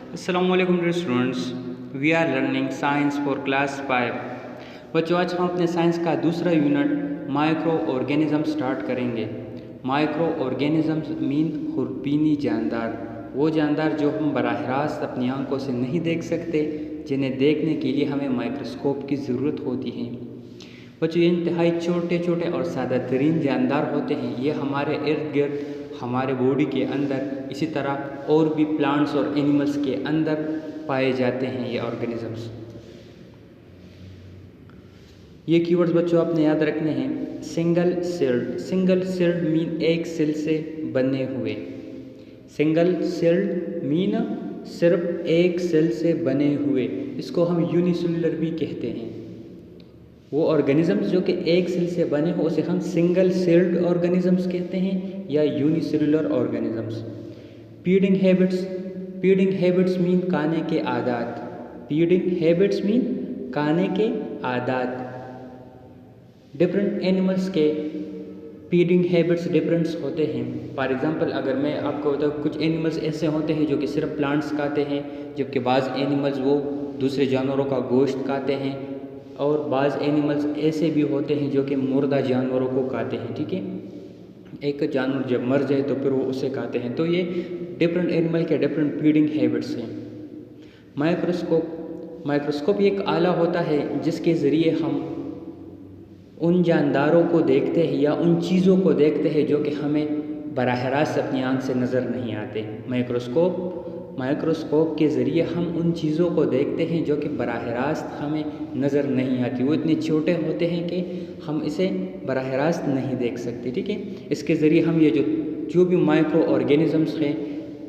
Assalamualaikum dear students. We are learning science for class 5. बच्चों आज हम अपने साइंस का दूसरा यूनिट माइक्रो ऑर्गेनिज्म स्टार्ट करेंगे। माइक्रो ऑर्गेनिज्म मीन खुरपीनी जानदार, वो जानदार जो हम बराह रास्त अपनी आंखों से नहीं देख सकते, जिन्हें देखने के लिए हमें माइक्रोस्कोप की ज़रूरत होती है। बच्चों ये इंतहाई छोटे छोटे और सादा तरीन जानदार होते हैं। ये हमारे इर्द गिर्द हमारे बॉडी के अंदर, इसी तरह और भी प्लांट्स और एनिमल्स के अंदर पाए जाते हैं ये ऑर्गेनिजम्स। ये कीवर्ड्स बच्चों आपने याद रखने हैं। Single celled, single celled mean एक सेल से बने हुए। सिंगल सेल्ड मीन सिर्फ एक सेल से बने हुए, इसको हम यूनिसेलुलर भी कहते हैं। वो ऑर्गेनिजम्स जो कि एक सेल से बने हो उसे हम सिंगल सेल्ड ऑर्गेनिजम्स कहते हैं या unicellular organisms. Feeding habits, feeding habits mean खाने के आदत। फीडिंग हैबिट्स मीन खाने के आदत। डिफरेंट एनिमल्स के फीडिंग हैबिट्स डिफरेंट्स होते हैं। फॉर एग्जांपल अगर मैं आपको बताऊँ, कुछ एनिमल्स ऐसे होते हैं जो कि सिर्फ प्लांट्स खाते हैं, जबकि बाज़ एनिमल्स वो दूसरे जानवरों का गोश्त खाते हैं, और बाज़ एनिमल्स ऐसे भी होते हैं जो कि मुर्दा जानवरों को खाते हैं। ठीक है, एक जानवर जब मर जाए तो फिर वो उसे खाते हैं। तो ये डिफरेंट एनिमल के डिफरेंट फीडिंग हैबिट्स हैं। माइक्रोस्कोप, माइक्रोस्कोप एक आला होता है जिसके ज़रिए हम उन जानदारों को देखते हैं या उन चीज़ों को देखते हैं जो कि हमें बराह रास्त अपनी आँख से नज़र नहीं आते। माइक्रोस्कोप के ज़रिए हम उन चीज़ों को देखते हैं जो कि बराह रास्त हमें नज़र नहीं आती। वो इतने छोटे होते हैं कि हम इसे बराह रास्त नहीं देख सकते। ठीक है, इसके ज़रिए हम ये जो भी माइक्रो ऑर्गेनिजम्स हैं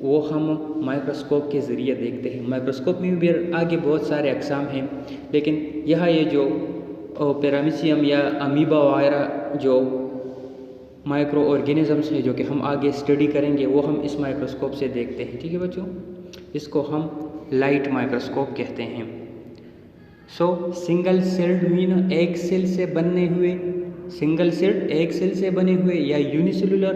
वो हम माइक्रोस्कोप के ज़रिए देखते हैं। माइक्रोस्कोप में भी आगे बहुत सारे अक़साम हैं, लेकिन यहाँ ये जो पैरामीशियम या अमीबा वगैरह जो माइक्रो ऑर्गेनिजम्स है जो कि हम आगे स्टडी करेंगे, वो हम इस माइक्रोस्कोप से देखते हैं। ठीक है बच्चों, इसको हम लाइट माइक्रोस्कोप कहते हैं। सिंगल सेल्ड मीन एक सेल से बने हुए, सिंगल सेल्ड एक सेल से बने हुए या unicellular.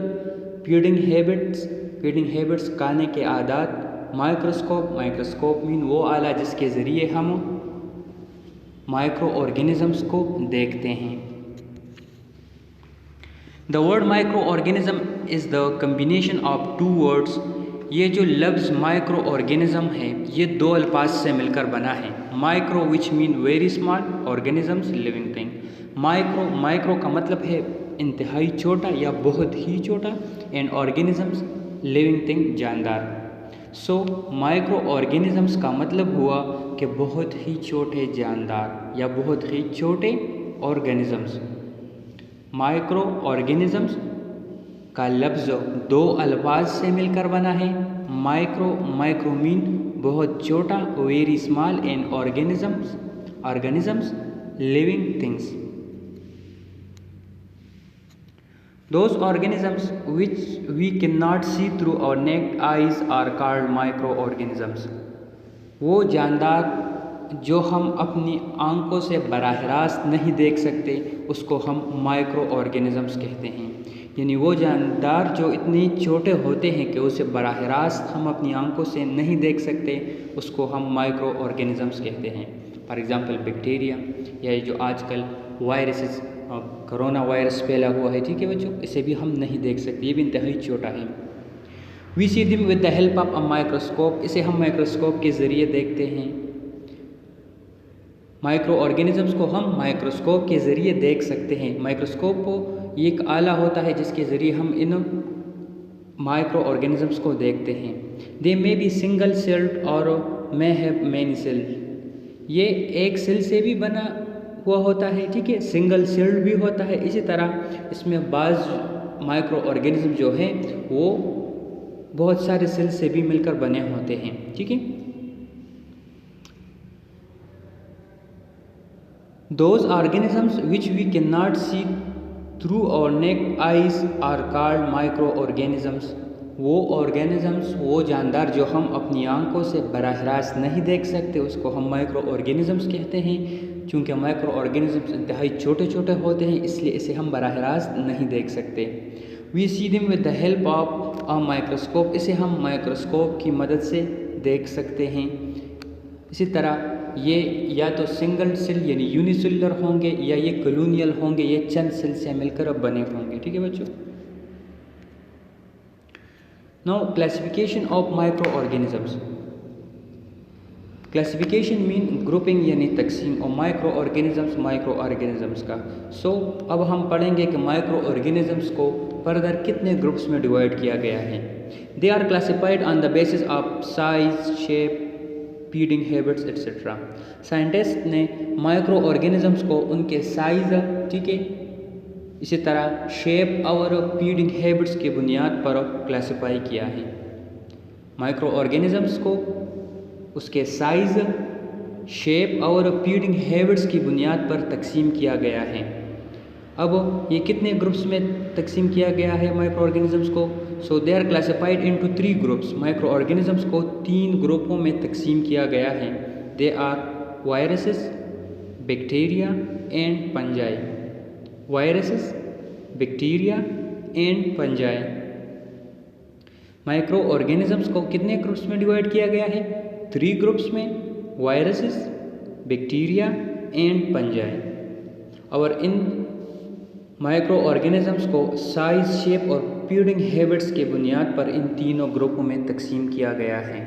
Feeding habits, feeding habits खाने के आदत। माइक्रोस्कोप, माइक्रोस्कोप मीन वो आला जिसके ज़रिए हम माइक्रो ऑर्गेनिजम्स को देखते हैं। The word micro organism is the combination of two words. ये जो लफ्ज़ माइक्रो ऑर्गेनिज्म है ये दो अल्फाज से मिलकर बना है। Micro which mean very small, organisms living thing. Micro, micro का मतलब है इंतहाई छोटा या बहुत ही छोटा, एंड ऑर्गेनिजम्स लिविंग थिंग जानदार। माइक्रो ऑर्गेनिजम्स का मतलब हुआ कि बहुत ही छोटे जानदार या बहुत ही छोटे ऑर्गेनिजम्स। माइक्रो ऑर्गेनिजम्स का लफ्ज़ दो अल्फाज से मिलकर बना है। माइक्रो, माइक्रो मीन बहुत छोटा, very small, and organisms, organisms living things. Those organisms which we cannot see through our naked eyes are called microorganisms. वो जानदार जो हम अपनी आंखों से बराह रास्त नहीं देख सकते उसको हम माइक्रो ऑर्गेनिजम्स कहते हैं। यानी वो जानदार जो इतने छोटे होते हैं कि उसे बराह रास्त हम अपनी आंखों से नहीं देख सकते उसको हम माइक्रो ऑर्गेनिजम्स कहते हैं। फॉर एग्ज़ाम्पल बैक्टीरिया, या जो आजकल वायरसेस, कोरोना वायरस फैला हुआ है, ठीक है बच्चों, इसे भी हम नहीं देख सकते, ये भी इंतहाई छोटा है। We see them with the help of a microscope, इसे हम माइक्रोस्कोप के ज़रिए देखते हैं। माइक्रो ऑर्गेनिजम्स को हम माइक्रोस्कोप के ज़रिए देख सकते हैं। माइक्रोस्कोप को ये एक आला होता है जिसके ज़रिए हम इन माइक्रो ऑर्गेनिजम्स को देखते हैं। दे मे बी सिंगल सेल्ड और मे हैव मैनी सेल्ड। ये एक सेल से भी बना हुआ होता है, ठीक है, सिंगल सेल्ड भी होता है। इसी तरह इसमें बाज़ माइक्रो ऑर्गेनिज्म जो हैं वो बहुत सारे सेल से भी मिलकर बने होते हैं। ठीक है, those organisms which we can not see through our naked eyes are called micro organisms. वो ऑर्गेनिजम्स, वो जानदार जो हम अपनी आंखों से बराह रास्त नहीं देख सकते उसको हम माइक्रो ऑर्गेनिजम्स कहते हैं। चूँकि माइक्रो ऑर्गेनिजम्स इंतहाई छोटे छोटे होते हैं इसलिए इसे हम बराह रास्त नहीं देख सकते। We see them with the help of a microscope, इसे हम माइक्रोस्कोप की मदद से देख सकते हैं। इसी तरह ये या तो सिंगल सेल यानी यूनिसेलुलर होंगे या ये कॉलोनियल होंगे, ये चंद सेल से मिलकर अब बने होंगे। ठीक है बच्चों। Now classification of micro organisms. Classification mean grouping यानी तकसीम, और माइक्रो ऑर्गेनिजम्स का। अब हम पढ़ेंगे कि माइक्रो ऑर्गेनिजम्स को फर्दर कितने ग्रुप्स में डिवाइड किया गया है। They are classified on the basis of size, shape, feeding habits etcetera. Scientist ने माइक्रो ऑर्गेनिजम्स को उनके साइज़, ठीक है, इसी तरह शेप और फीडिंग हैबिट्स की बुनियाद पर क्लासिफाई किया है। माइक्रो ऑर्गेनिजम्स को उसके साइज़, शेप और फीडिंग हैबिट्स की बुनियाद पर तकसीम किया गया है। अब ये कितने ग्रुप्स में तकसीम किया गया है माइक्रो ऑर्गेनिजम्स को? So they are classified into 3 groups. Micro organisms को 3 ग्रुपों में तकसीम किया गया है। They are viruses, bacteria and fungi. Viruses, bacteria and fungi. Micro organisms को कितने ग्रुप्स में डिवाइड किया गया है? 3 ग्रुप्स में, वायरसेस, बैक्टीरिया एंड फंजाई। और इन माइक्रो ऑर्गेनिजम्स को साइज, शेप और फीडिंग हैबिट्स के बुनियाद पर इन तीनों ग्रुपों में तकसीम किया गया है।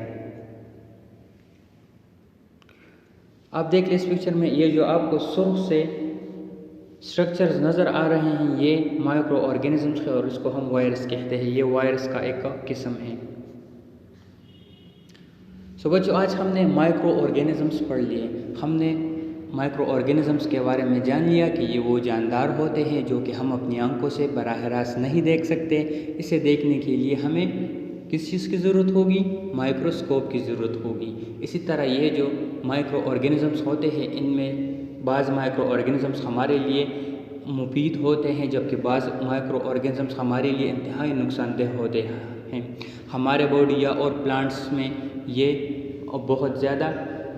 आप देख लें इस पिक्चर में, ये जो आपको सुर्ख से स्ट्रक्चर्स नज़र आ रहे हैं, ये माइक्रो ऑर्गेनिजम्स है और इसको हम वायरस कहते हैं। ये वायरस का एक किस्म है। बच्चों, आज हमने माइक्रो ऑर्गेनिजम्स पढ़ लिए। हमने माइक्रो ऑर्गेनिजम्स के बारे में जान लिया कि ये वो जानदार होते हैं जो कि हम अपनी आंखों से बराह रास्त नहीं देख सकते। इसे देखने के लिए हमें किस चीज़ की ज़रूरत होगी? माइक्रोस्कोप की ज़रूरत होगी। इसी तरह ये जो माइक्रो ऑर्गेनिजम्स होते हैं, इनमें बाज़ माइक्रो ऑर्गेनिजम्स हमारे लिए मुफीद होते हैं, जबकि बाज़ माइक्रो ऑर्गेनिजम्स हमारे लिए इंतहाई नुकसानदेह होते हैं। हमारे बॉडी या और प्लांट्स में ये बहुत ज़्यादा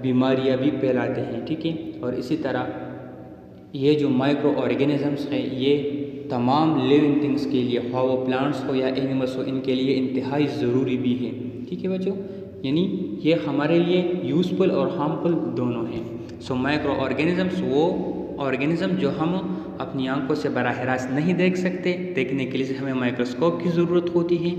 बीमारियां भी फैलाते हैं। ठीक है। और इसी तरह ये जो माइक्रो ऑर्गेनिजम्स हैं, ये तमाम लिविंग थिंग्स के लिए, हाँ वो प्लांट्स हो या एनिमल्स हो, इनके लिए इंतहाई ज़रूरी भी है। ठीक है बच्चों, यानी ये हमारे लिए यूज़फुल और हार्मफुल दोनों हैं। माइक्रो ऑर्गेनिजम्स वो ऑर्गेनिज़म जो हम अपनी आंखों से बराह रास्त नहीं देख सकते, देखने के लिए हमें माइक्रोस्कोप की ज़रूरत होती है।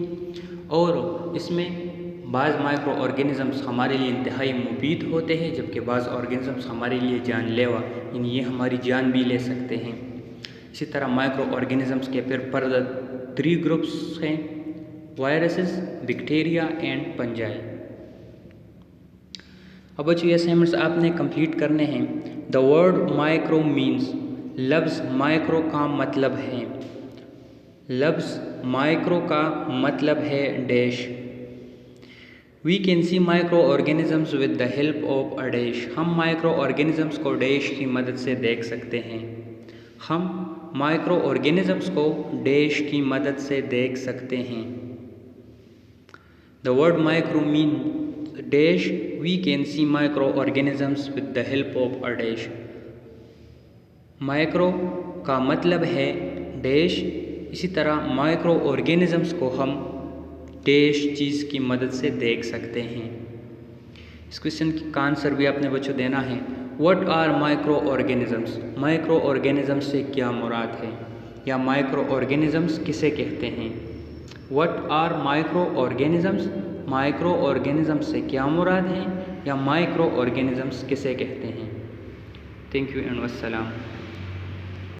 और इसमें बाज़ माइक्रो ऑर्गेनिजम्स हमारे लिए इंतहाई मुफीद होते हैं, जबकि बाज़ ऑर्गेनिजम्स हमारे लिए जानलेवा, यानी ये हमारी जान भी ले सकते हैं। इसी तरह माइक्रो ऑर्गेनिजम्स के फिर फर्दर 3 ग्रुप्स हैं, वायरसेस, बैक्टीरिया एंड फंजाई। अब बच्चों ये असाइनमेंट्स आपने कंप्लीट करने हैं। द वर्ड माइक्रो मीन्स, लफ्ज़ माइक्रो का मतलब है, लफ्ज़ माइक्रो का मतलब है dash. We can see micro organisms with the help of a dash. हम माइक्रो ऑर्गेनिजम्स को डैश की मदद से देख सकते हैं। हम माइक्रो ऑर्गेनिजम्स को डैश की मदद से देख सकते हैं। The word micro mean dash, we can see micro organisms with the help of a dash. Micro का मतलब है डैश, इसी तरह माइक्रो ऑर्गेनिजम्स को हम डैश चीज़ की मदद से देख सकते हैं। इस क्वेश्चन का आंसर भी आपने बच्चों देना है। What are micro organisms? Micro organisms से क्या मुराद है, या माइक्रो ऑर्गेनिजम्स किसे कहते हैं? What are micro organisms? Micro organisms से क्या मुराद है, या माइक्रो ऑर्गेनिजम्स किसे कहते हैं? Thank you and वस्सलाम।